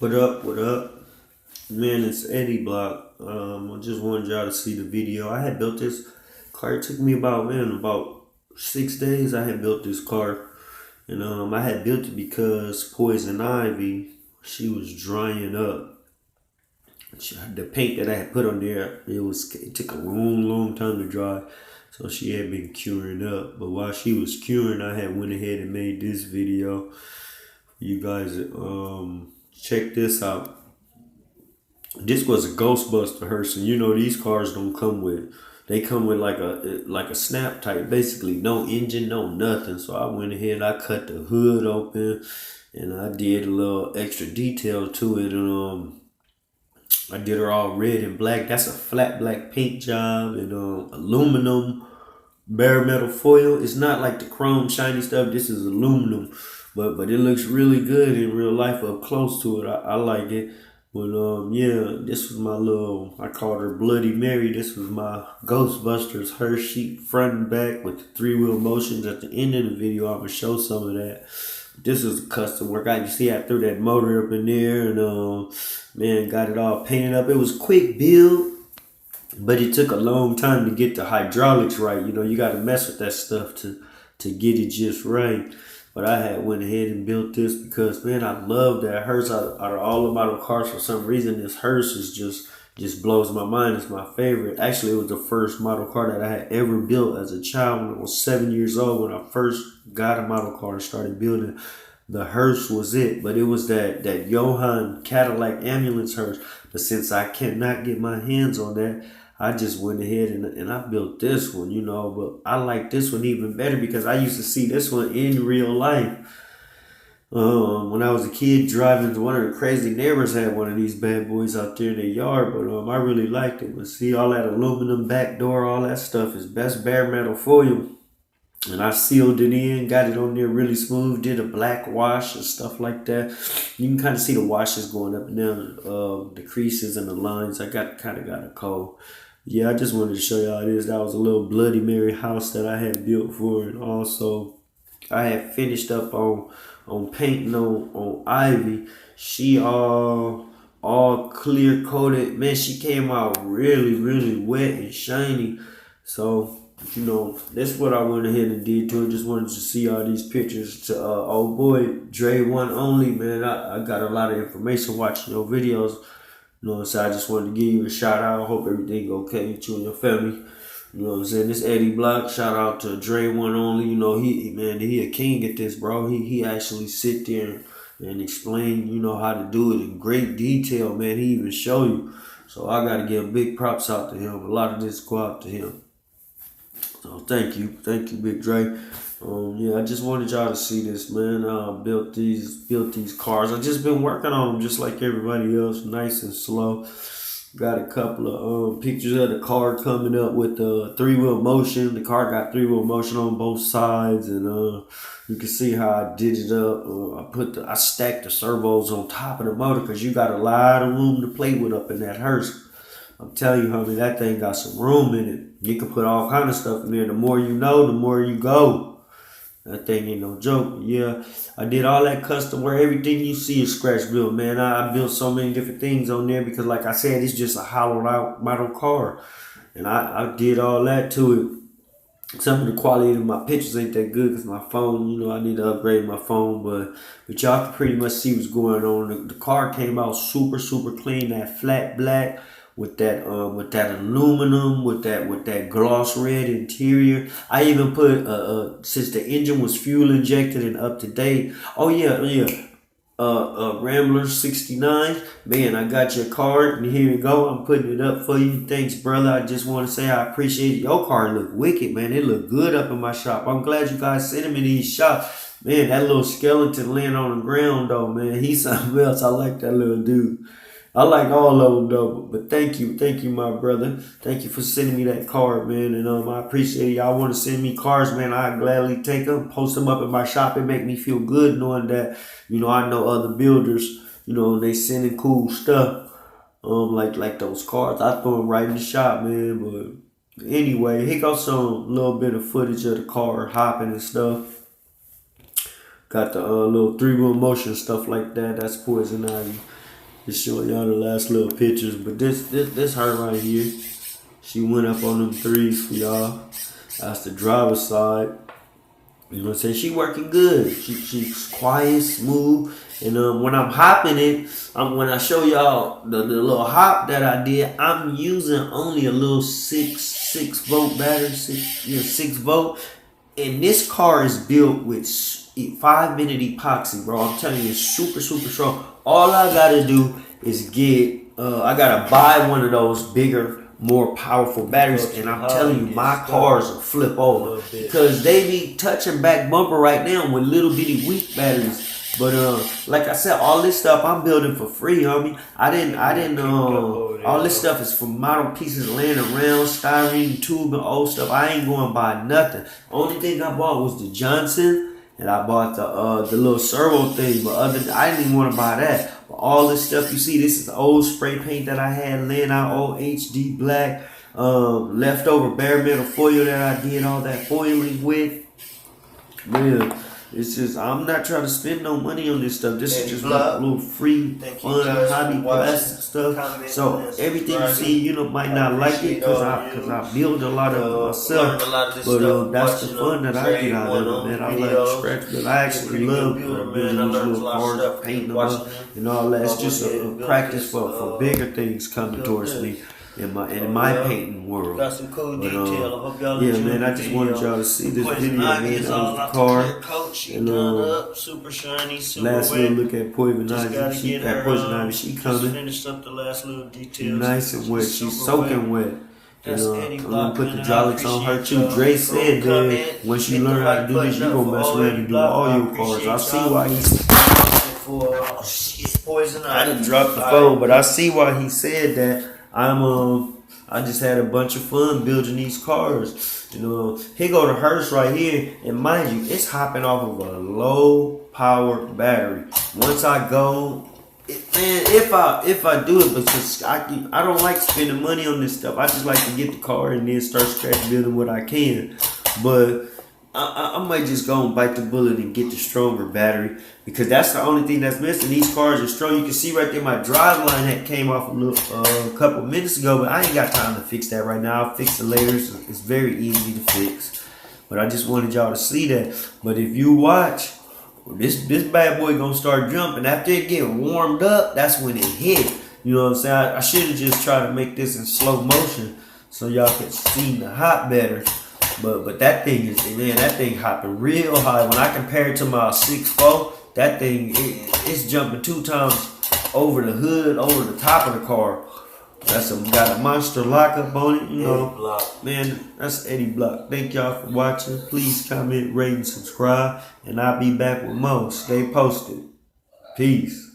What up? What up? Man, it's Eddieblcc. I just wanted y'all to see the video. I had built this car. It took me about 6 days. I had built this car, and I had built it because Poison Ivy, she was drying up. The paint that I had put on there, it took a long time to dry, so she had been curing up. But while she was curing, I had went ahead and made this video. You guys, check this out. This was a Ghostbuster hearse, and you know these cars don't come with. They come with like a snap type, basically no engine, no nothing. So I went ahead, I cut the hood open, and I did a little extra detail to it, and I did her all red and black. That's a flat black paint job, and aluminum bare metal foil. It's not like the chrome shiny stuff. This is aluminum, but it looks really good in real life up close to it. I like it. But yeah, this was my little, I called her Bloody Mary. This was my Ghostbusters hearse sheet front and back with the 3-wheel motions. At the end of the video, I'm gonna show some of that. This is a custom work. You see I threw that motor up in there, and man, got it all painted up. It was quick build, but it took a long time to get the hydraulics right. You know, you got to mess with that stuff to get it just right. But I had went ahead and built this because, man, I love that hearse. Out of all the model cars, for some reason, this hearse is just blows my mind. It's my favorite. Actually, it was the first model car that I had ever built as a child when I was 7 years old. When I first got a model car and started building, the hearse was it. But it was that Johann Cadillac ambulance hearse. But since I cannot get my hands on that, I just went ahead and I built this one, you know. But I like this one even better because I used to see this one in real life. When I was a kid driving, one of the crazy neighbors had one of these bad boys out there in their yard, but I really liked it. But see, all that aluminum back door, all that stuff is best bare metal foil. And I sealed it in, got it on there really smooth, did a black wash and stuff like that. You can kind of see the washes going up and down, the creases and the lines. I kind of got a cold. Yeah, I just wanted to show y'all this. That was a little Bloody Mary house that I had built for it. Also, I had finished up on painting on Ivy. She all clear coated. Man, she came out really wet and shiny. So, you know, that's what I went ahead and did to it. Just wanted to see all these pictures. To old boy Dre One Only, man. I got a lot of information watching your videos. You know what I'm saying? I just wanted to give you a shout out. I hope everything okay with you and your family. You know what I'm saying? This Eddieblcc. Shout out to Dre One Only. You know, he a king at this, bro. He actually sit there and explain, you know, how to do it in great detail, man. He even show you. So I gotta give big props out to him. A lot of this go out to him. So thank you, Big Dre. Yeah, I just wanted y'all to see this, man. Built these cars. I just been working on them just like everybody else, nice and slow. Got a couple of pictures of the car coming up with the 3-wheel motion. The car got 3-wheel motion on both sides, and you can see how I did it up. I stacked the servos on top of the motor because you got a lot of room to play with up in that hearse. I'm telling you, homie, that thing got some room in it. You can put all kind of stuff in there. The more you know, the more you go. That thing ain't no joke. Yeah, I did all that custom work. Everything you see is scratch built, man. I built so many different things on there because, like I said, it's just a hollowed out model car. And I did all that to it. Some of the quality of my pictures ain't that good because my phone, you know, I need to upgrade my phone. But y'all can pretty much see what's going on. The car came out super clean, that flat black. With that aluminum, with that gloss red interior. I even put since the engine was fuel injected and up to date. Oh yeah. Rambler 69. Man, I got your card and here you go. I'm putting it up for you. Thanks, brother. I just want to say I appreciate it. Your car look wicked, man. It look good up in my shop. I'm glad you guys sent him in these shops. Man, that little skeleton laying on the ground though, man. He's something else. I like that little dude. I like all of them though, but thank you, my brother. Thank you for sending me that card, man, and I appreciate it. Y'all want to send me cards, man? I gladly take them, post them up in my shop. It make me feel good knowing that, you know, I know other builders, you know, they sending cool stuff, like those cards. I throw them right in the shop, man. But anyway, here goes some little bit of footage of the car hopping and stuff. Got the little 3-wheel motion stuff like that. That's Poison Ivy. Just showing y'all the last little pictures. But this her right here. She went up on them threes for y'all. That's the driver's side. You know what I'm saying? She working good. She's quiet, smooth. And when I'm hopping it, when I show y'all the little hop that I did, I'm using only a little 6 volt battery, 6 volt. And this car is built with 5-minute epoxy, bro. I'm telling you, it's super strong. All I gotta do is I gotta buy one of those bigger, more powerful batteries, and I'm telling you, my cars will flip over because they be touching back bumper right now with little bitty weak batteries. But like I said, all this stuff I'm building for free, homie. I didn't all this stuff is from model pieces laying around, styrene, tube, and old stuff. I ain't going to buy nothing. Only thing I bought was the Johnson, and I bought the little servo thing. But I didn't even want to buy that. But all this stuff you see, this is the old spray paint that I had laying out, old HD black, leftover bare metal foil that I did all that foiling with. Man. It's just, I'm not trying to spend no money on this stuff. This is just a little free, fun, hobby, plastic stuff. So everything you see, might not like it because I build a lot of it myself. But that's the fun that I get out of it, man. I like scratch, but I actually love building these little cars, painting them up, and all that. It's just a practice for bigger things coming towards me. In my painting world. Got some cool detail. I hope y'all enjoy. Yeah, man, I just wanted y'all to see this video, man. That was the car. And up, super shiny, super last little look at Poison Ivy. She coming. Finished up the last little details. Nice and wet. She's soaking wet. And I'm gonna put the hydraulics on her too. Dre said that when she learn how to do this, you gonna mess around and do all your cars. I see why I didn't drop the phone, but I see why he said that. I just had a bunch of fun building these cars. Here go the hearse right here, and mind you, it's hopping off of a low power battery. Once I go, if I do it, because I don't like spending money on this stuff. I just like to get the car and then start scratch building what I can. But I might just go and bite the bullet and get the stronger battery, because that's the only thing that's missing. These cars are strong. You can see right there my drive line that came off a couple minutes ago, but I ain't got time to fix that right now. I'll fix it later. It's very easy to fix. But I just wanted y'all to see that. But if you watch, this bad boy gonna start jumping. After it get warmed up, that's when it hit. You know what I'm saying? I should have just tried to make this in slow motion so y'all could see the hop better. But that thing hopping real high. When I compare it to my 6.4, that thing it's jumping 2 times over the hood, over the top of the car. Got a monster lockup on it, Man, that's Eddieblcc. Thank y'all for watching. Please comment, rate, and subscribe, and I'll be back with more. Stay posted. Peace.